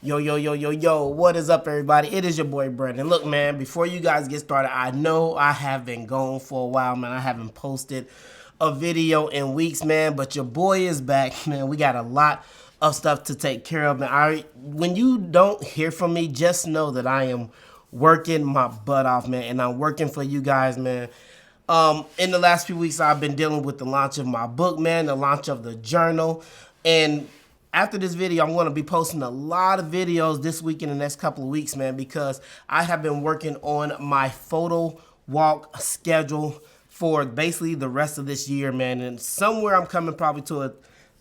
Yo, what is up, everybody? It is your boy, Brandon. Look, man, before you guys get started, I know I have been gone for a while, man. I haven't posted a video in weeks, man, but your boy is back, man. We got a lot of stuff to take care of, man. When you don't hear from me, just know that I am working my butt off, man, and I'm working for you guys, man. In the last few weeks, I've been dealing with the launch of my book, man, the launch of the journal, and after this video, I'm going to be posting a lot of videos this week in the next couple of weeks, man, because I have been working on my photo walk schedule for basically the rest of this year, man. And somewhere I'm coming probably to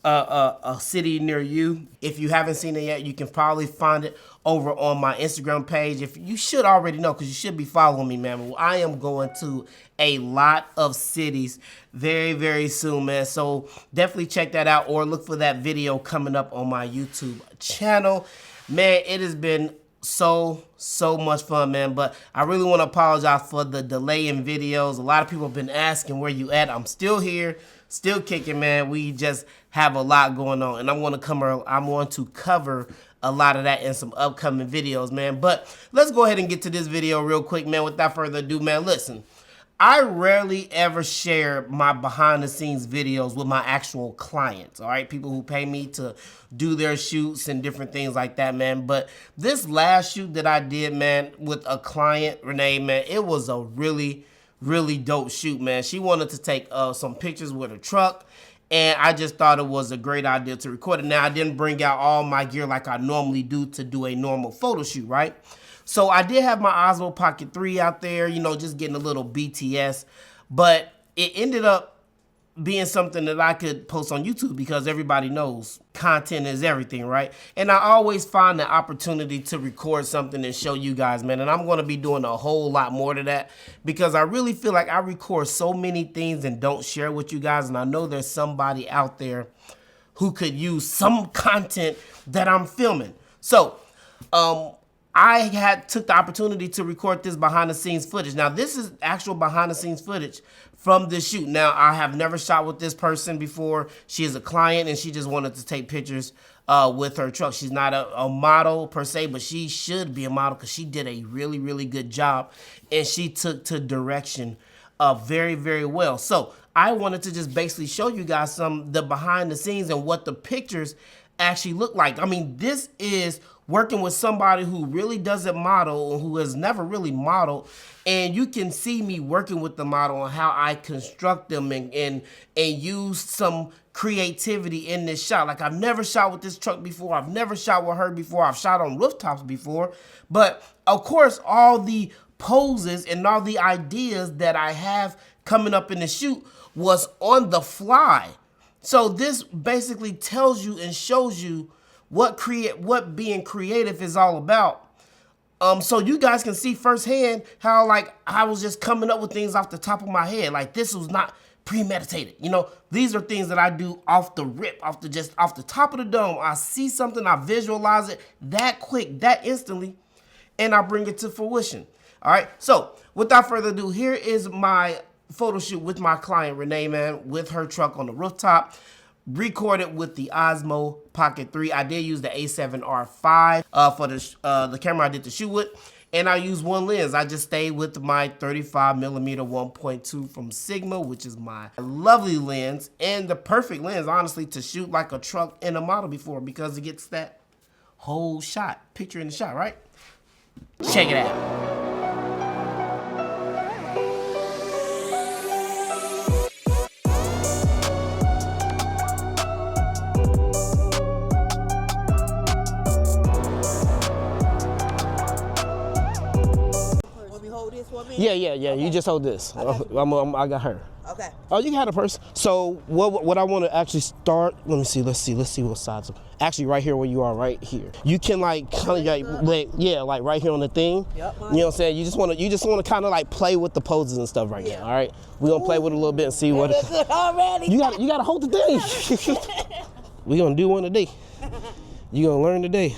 a city near you. If you haven't seen it yet, you can probably find it over on my Instagram page. If you should already know, because you should be following me, man. Well, I am going to a lot of cities very, very soon, man. So definitely check that out or look for that video coming up on my YouTube channel. Man, it has been so much fun, man. But I really want to apologize for the delay in videos. A lot of people have been asking where you at. I'm still here, still kicking, man. We just have a lot going on, and I'm going to cover a lot of that in some upcoming videos, man. But let's go ahead and get to this video real quick, man. Without further ado, man, listen. I rarely ever share my behind the scenes videos with my actual clients, all right? People who pay me to do their shoots and different things like that, man. But this last shoot that I did, man, with a client, Renee, man, it was a really dope shoot, man. She wanted to take some pictures with her truck, and I just thought it was a great idea to record it. Now, I didn't bring out all my gear like I normally do to do a normal photo shoot, right? So I did have my Osmo Pocket 3 out there, you know, just getting a little BTS, but it ended up being something that I could post on YouTube because everybody knows content is everything, right? And I always find the opportunity to record something and show you guys, man, and I'm going to be doing a whole lot more to that because I really feel like I record so many things and don't share with you guys, and I know there's somebody out there who could use some content that I'm filming. So, I took the opportunity to record this behind the scenes footage. Now, this is actual behind the scenes footage from this shoot. Now, I have never shot with this person before. She is a client and she just wanted to take pictures with her truck. She's not a model per se, but she should be a model because she did a really good job and she took to direction very well. So I wanted to just basically show you guys the behind the scenes and what the pictures actually look like. I mean, this is working with somebody who really doesn't model or who has never really modeled, and you can see me working with the model and how I construct them and use some creativity in this shot. Like, I've never shot with this truck before. I've never shot with her before. I've shot on rooftops before. But of course, all the poses and all the ideas that I have coming up in the shoot was on the fly. So this basically tells you and shows you what being creative is all about. So you guys can see firsthand how, like, I was just coming up with things off the top of my head. Like, this was not premeditated. You know, these are things that I do off the rip, off the top of the dome. I see something, I visualize it that quick, that instantly, and I bring it to fruition. All right. So without further ado, here is my photo shoot with my client, Renee, man, with her truck on the rooftop. Recorded with the Osmo Pocket 3. I did use the A7R5 for the camera I did the shoot with, and I used one lens. I just stayed with my 35mm 1.2 from Sigma, which is my lovely lens and the perfect lens, honestly, to shoot like a truck and a model before because it gets that whole shot, picture in the shot, right? Check it out. Yeah. Okay. You just hold this. Okay. I got her. Okay. Oh, you got a person. So what I want to actually start. Let's see what sides. Actually, right here where you are, right here. You can like kind of like right here on the thing. Yep. You know what I'm saying? You just want to kind of like play with the poses and stuff right now. All right. We're gonna play with it a little bit and see what. Already. You got to hold the thing. We're gonna do one today. You gonna learn today.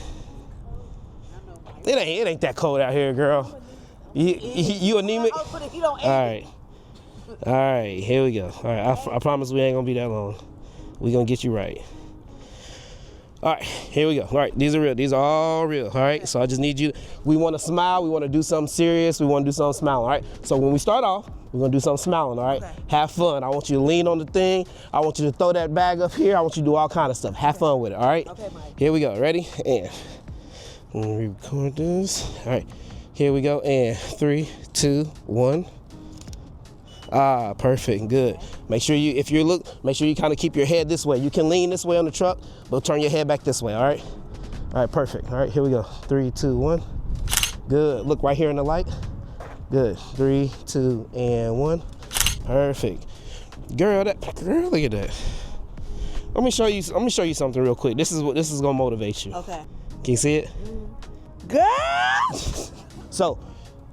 It ain't that cold out here, girl. You anemic? All right, here we go. All right, I promise we ain't gonna be that long. We gonna get you right. All right, here we go. All right, these are real. These are all real. All right, so I just need you. We want to smile. We want to do something serious. We want to do something smiling. All right, so when we start off, we're gonna do something smiling. All right, have fun. I want you to lean on the thing. I want you to throw that bag up here. I want you to do all kind of stuff. Have fun with it. All right. Okay, Mike. Here we go. Ready? And record this. All right, here we go. And 3, 2, 1. Ah, perfect, good. Make sure you, if you look, make sure you kind of keep your head this way. You can lean this way on the truck, but turn your head back this way, all right? All right, perfect. All right, here we go. 3, 2, 1. Good, look right here in the light. Good, 3, 2, and 1. Perfect. Girl, look at that. Let me show you something real quick. This is gonna motivate you. Okay. Can you see it? Girl! So,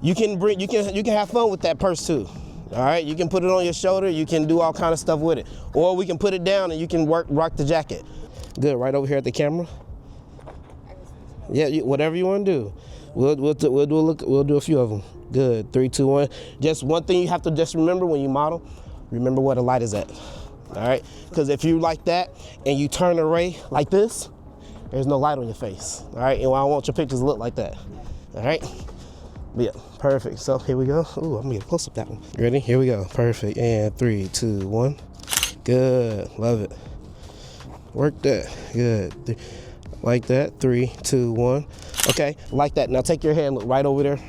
you can have fun with that purse too. All right, you can put it on your shoulder, you can do all kind of stuff with it. Or we can put it down and you can rock the jacket. Good, right over here at the camera. Yeah, whatever you want to do. We'll do a few of them. Good, 3, 2, 1. Just one thing you have to just remember when you model, remember where the light is at. All right, because if you like that and you turn the ray like this, there's no light on your face. All right, and I want your pictures to look like that. All right. Yeah, perfect. So here we go. Ooh, I'm gonna get a close up that one. Ready? Here we go. Perfect. And 3, 2, 1. Good. Love it. Work that. Good. Like that. 3, 2, 1. Okay, like that. Now take your hand, look right over there.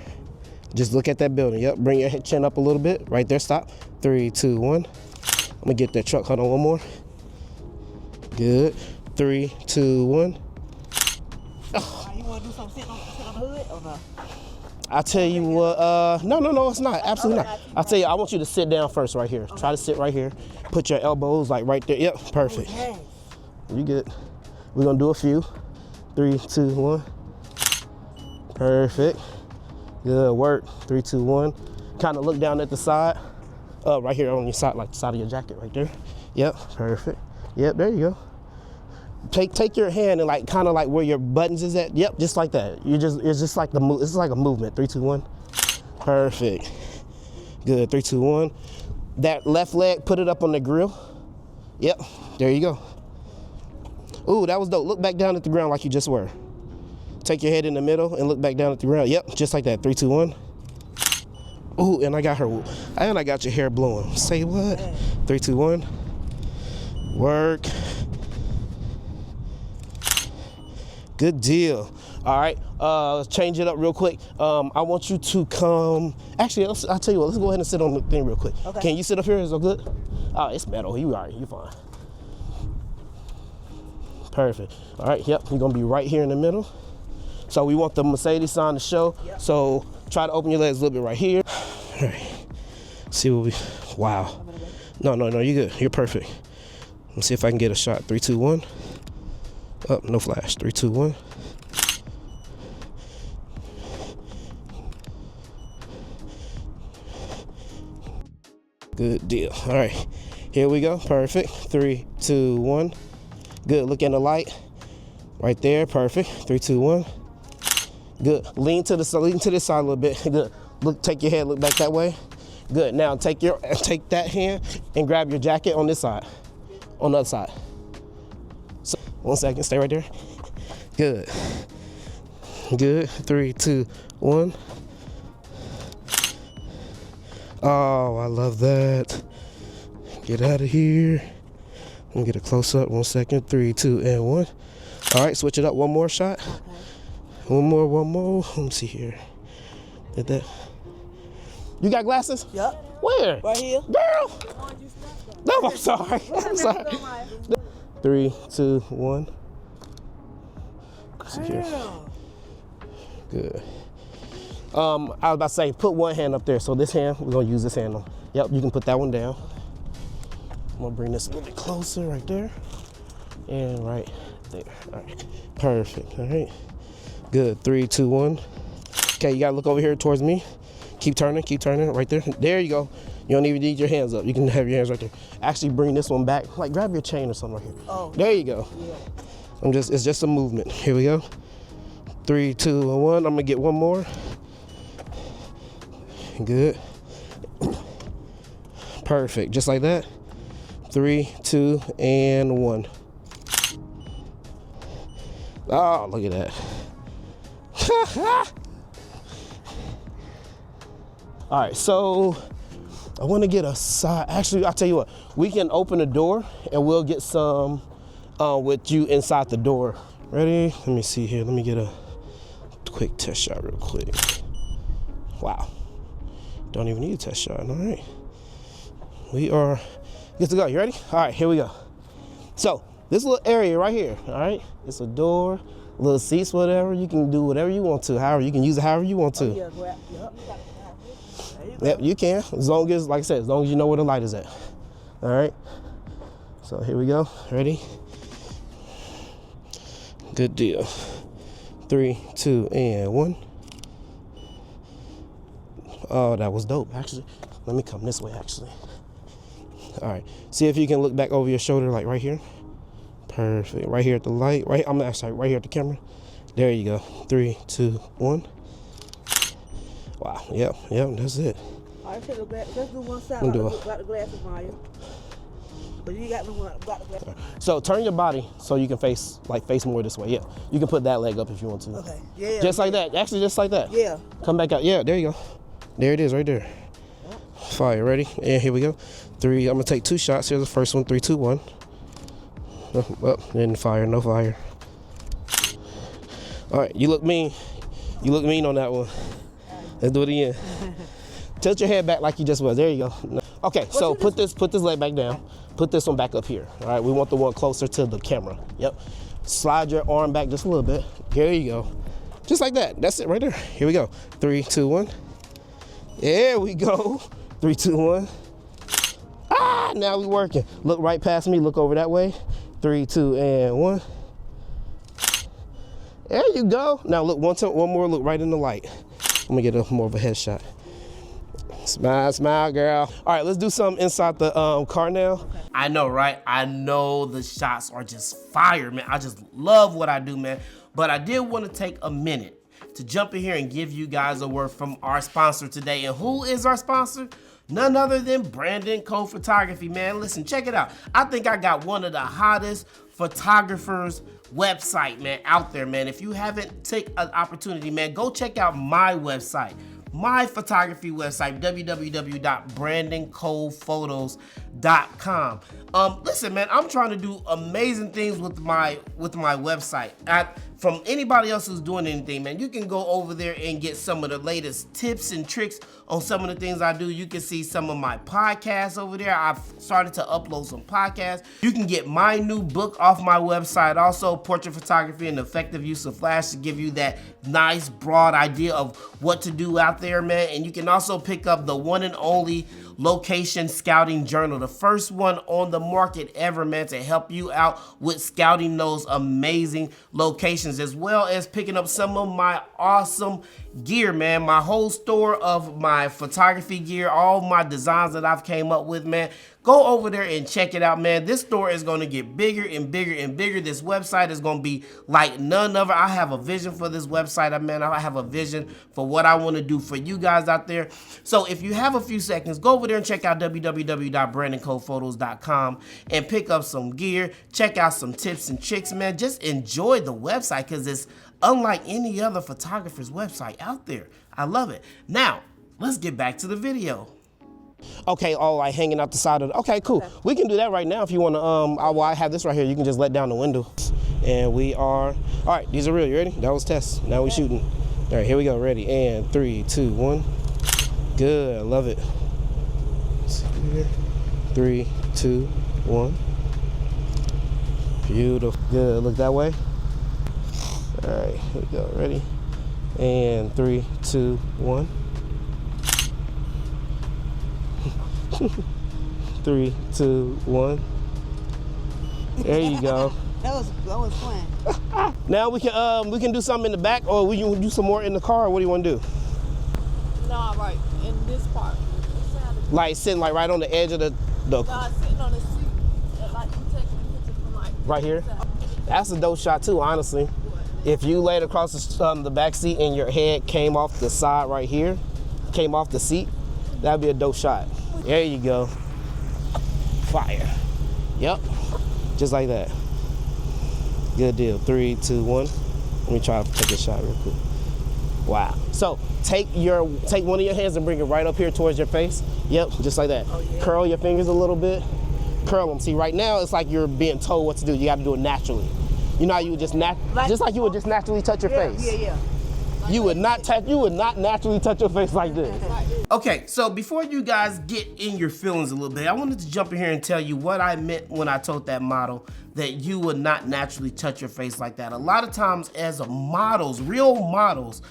Just look at that building. Yep. Bring your chin up a little bit. Right there. Stop. 3, 2, 1. I'm gonna get that truck. Hold on, one more. Good. 3, 2, 1. Oh. You wanna do something sit on the hood or no? I tell you what, no, it's not, absolutely not. I tell you, I want you to sit down first right here. Try to sit right here. Put your elbows like right there. Yep, perfect. You good. We're gonna do a few. 3, 2, 1. Perfect. Good work. 3, 2, 1. Kind of look down at the side. Right here on your side, like the side of your jacket right there. Yep, perfect. Yep, there you go. Take your hand and like kind of like where your buttons is at. Yep, just like that. It's just like it's like a movement. 3, 2, 1. Perfect. Good. 3, 2, 1. That left leg, put it up on the grill. Yep. There you go. Ooh, that was dope. Look back down at the ground like you just were. Take your head in the middle and look back down at the ground. Yep, just like that. 3, 2, 1. Ooh, and I got your hair blowing. Say what? 3, 2, 1. Work. Good deal. All right, let's change it up real quick. I want you to come. Actually, I'll tell you what. Let's go ahead and sit on the thing real quick. Okay. Can you sit up here? Is that good? Oh, it's metal. You all right? You fine. Perfect. All right. Yep. You're gonna be right here in the middle. So we want the Mercedes sign to show. Yep. So try to open your legs a little bit right here. All right. See what we. Wow. No. You're good. You're perfect. Let's see if I can get a shot. 3, 2, 1. Up, no flash. 3, 2, 1. Good deal. All right, here we go. Perfect. 3, 2, 1. Good. Look in the light. Right there. Perfect. 3, 2, 1. Good. Lean to this side a little bit. Good. Look. Take your head. Look back that way. Good. Now take that hand and grab your jacket on this side. On the other side. 1 second, stay right there. Good. Good. 3, 2, 1. Oh, I love that. Get out of here. I'm gonna get a close up. 1 second. 3, 2, and 1. All right, switch it up. One more shot. Okay. One more. Let me see here. Did that? You got glasses? Yep. Where? Right here. Girl. No, I'm sorry. 3, 2, 1. See here. Good. I was about to say, put one hand up there. So this hand, we're gonna use this hand on. Yep, you can put that one down. I'm gonna bring this a little bit closer right there. And right there. All right, perfect, all right. Good, 3, 2, 1. Okay, you gotta look over here towards me. Keep turning right there. There you go. You don't even need your hands up. You can have your hands right there. Actually bring this one back. Like grab your chain or something right here. Oh. There you go. Yeah. It's just a movement. Here we go. 3, 2, and 1. I'm gonna get one more. Good. Perfect, just like that. 3, 2, and 1. Oh, look at that. All right, so I want to get a side. Actually, I'll tell you what. We can open the door and we'll get some with you inside the door. Ready? Let me see here. Let me get a quick test shot real quick. Wow. Don't even need a test shot. All right. We are good to go. You ready? All right, here we go. So this little area right here, all right? It's a door, little seats, whatever. You can do whatever you want to. However, you can use it however you want to. Oh, yeah, grab. Yep. Yep, you can. As long as, like I said, as long as you know where the light is at. All right. So here we go. Ready? Good deal. 3, 2, and 1. Oh, that was dope, actually. Let me come this way, actually. All right. See if you can look back over your shoulder, like right here. Perfect. Right here at the light. Right. I'm actually right here at the camera. There you go. 3, 2, 1. Wow. Yep. That's it. All right, let's do one side. Got the glasses, Maya. But you got the one. Got the glasses. Right. So turn your body so you can face more this way. Yeah. You can put that leg up if you want to. Okay. Yeah. Just like that. Actually, just like that. Yeah. Come back out. Yeah. There you go. There it is, right there. Fire. Ready? And here we go. 3. I'm gonna take 2 shots. Here's the first one. 3, 2, 1. Up. Then fire. No fire. All right. You look mean. You look mean on that one. Let's do it again. Tilt your head back like you just was. There you go. Okay. So put this leg back down. Put this one back up here. All right. We want the one closer to the camera. Yep. Slide your arm back just a little bit. Here you go. Just like that. That's it right there. Here we go. 3, 2, 1. There we go. 3, 2, 1. Ah, now we working. Look right past me. Look over that way. 3, 2, and 1. There you go. Now look one more. Look right in the light. Let me get more of a headshot. Smile, smile, girl. All right, let's do something inside the car now. Okay. I know, right? I know the shots are just fire, man. I just love what I do, man. But I did want to take a minute to jump in here and give you guys a word from our sponsor today. And who is our sponsor? None other than Brandon Co Photography, man. Listen, check it out. I think I got one of the hottest photographers website, man, out there, man. If you haven't taken an opportunity, man, go check out my website. My photography website, www.brandoncolephotos.com. Listen, man, I'm trying to do amazing things with my website. From anybody else who's doing anything, man, you can go over there and get some of the latest tips and tricks on some of the things I do. You can see some of my podcasts over there. I've started to upload some podcasts. You can get my new book off my website, also Portrait Photography and the Effective Use of Flash, to give you that nice broad idea of what to do out there, man. And you can also pick up the one and only Location Scouting Journal, the first one on the market ever, man, to help you out with scouting those amazing locations, as well as picking up some of my awesome gear, man. My whole store of my photography gear, all my designs that I've came up with, man. Go over there and check it out, man. This store is going to get bigger and bigger and bigger. This website is going to be like none other. I have a vision for this website, man. I have a vision for what I want to do for you guys out there. So if you have a few seconds, go over there and check out www.brandoncolephotos.com and pick up some gear. Check out some tips and tricks, man. Just enjoy the website because it's unlike any other photographer's website out there. I love it. Now, let's get back to the video. Okay, all like hanging out the side of the, okay, cool. Okay. We can do that right now if you want to, I have this right here. You can just let down the window. And we are, all right, these are real. You ready? That was test. Now we shooting. All right, here we go. Ready? And 3, 2, 1. Good, I love it. 3, 2, 1. Beautiful. Good, look that way. All right, here we go. Ready? And 3, 2, 1. 3, 2, 1. There you go. That was fun. Now we can do something in the back, or we can do some more in the car. What do you want to do? Nah, right in this part. Like sitting like right on the edge of the. Nah, sitting on the seat. Like you taking pictures from like. Right here. That's a dope shot too, honestly. What? If you laid across the back seat and your head came off the side right here, came off the seat, that'd be a dope shot. There you go. Fire. Yep. Just like that. Good deal. 3, 2, 1. Let me try to take a shot real quick. Wow. So take one of your hands and bring it right up here towards your face. Yep, just like that. Oh, yeah. Curl your fingers a little bit. Curl them. See, right now it's like you're being told what to do. You got to do it naturally. You know how you would just like you would just naturally touch your face. Yeah. You would not naturally touch your face like this. Okay, so before you guys get in your feelings a little bit, I wanted to jump in here and tell you what I meant when I told that model that you would not naturally touch your face like that. A lot of times as models, real models,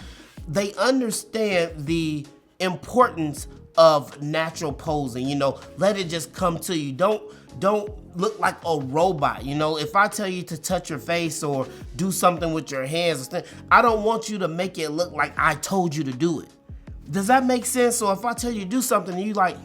they understand the importance of natural posing. You know, let it just come to you. Don't look like a robot. You know, if I tell you to touch your face or do something with your hands, I don't want you to make it look like I told you to do it. Does that make sense? So if I tell you to do something and you like,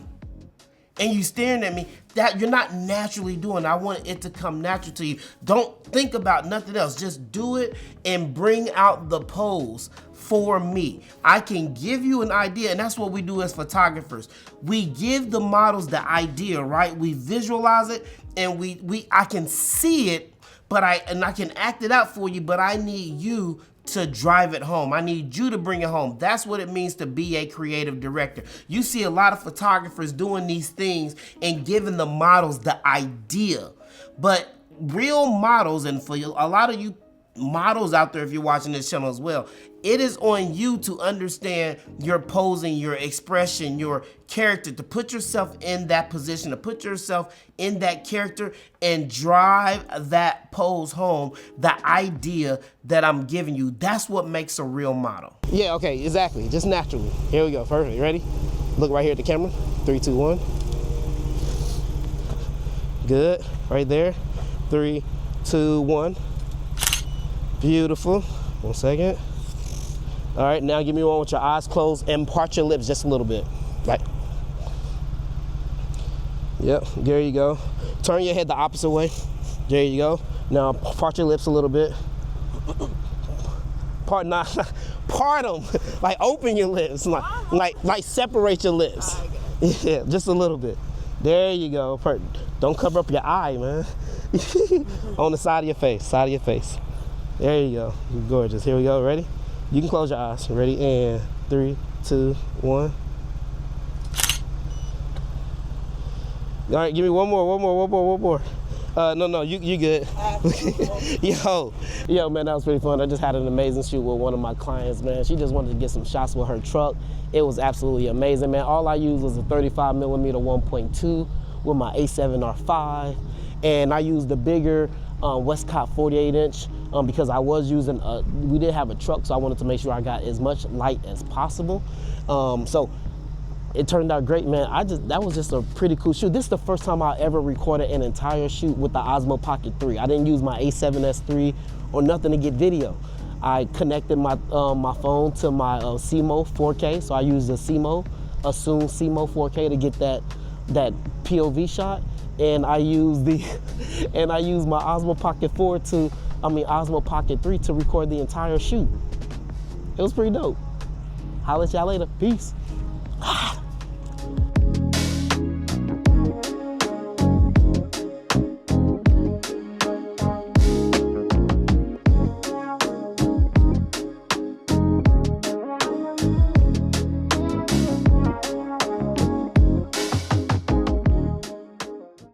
and you staring at me, that you're not naturally doing. I want it to come natural to you. Don't think about nothing else. Just do it and bring out the pose for me. I can give you an idea, and that's what we do as photographers. We give the models the idea, right? We visualize it, and I can see it, but I can act it out for you, but I need you to drive it home. I need you to bring it home. That's what it means to be a creative director. You see a lot of photographers doing these things and giving the models the idea, but real models, and for a lot of you models out there, if you're watching this channel as well, it is on you to understand your posing, your expression, your character, to put yourself in that position, to put yourself in that character and drive that pose home, the idea that I'm giving you. That's what makes a real model. Yeah, okay, exactly, just naturally. Here we go, perfect, ready? Look right here at the camera, 3, 2, 1. Good, right there, 3, 2, 1. Beautiful, 1 second. All right, now give me one with your eyes closed and part your lips just a little bit. Like, yep, there you go. Turn your head the opposite way. There you go. Now part your lips a little bit. Part them. Like open your lips. Like separate your lips. Yeah, just a little bit. There you go. Don't cover up your eye, man. On the side of your face. There you go. You're gorgeous. Here we go. Ready? You can close your eyes. Ready? And 3, 2, 1. All right, give me one more. No, you good. Yo, man, that was pretty fun. I just had an amazing shoot with one of my clients, man. She just wanted to get some shots with her truck. It was absolutely amazing, man. All I used was a 35mm 1.2 with my A7R5, and I used the bigger Westcott 48-inch because I was using we did have a truck, so I wanted to make sure I got as much light as possible. So it turned out great, man. That was just a pretty cool shoot. This is the first time I ever recorded an entire shoot with the Osmo Pocket 3. I didn't use my A7S III or nothing to get video. I connected my phone to my CMO 4K, so I used a CMO 4K to get that POV shot, and I used my Osmo Pocket 3 to record the entire shoot. It was pretty dope. Holla at y'all later. Peace.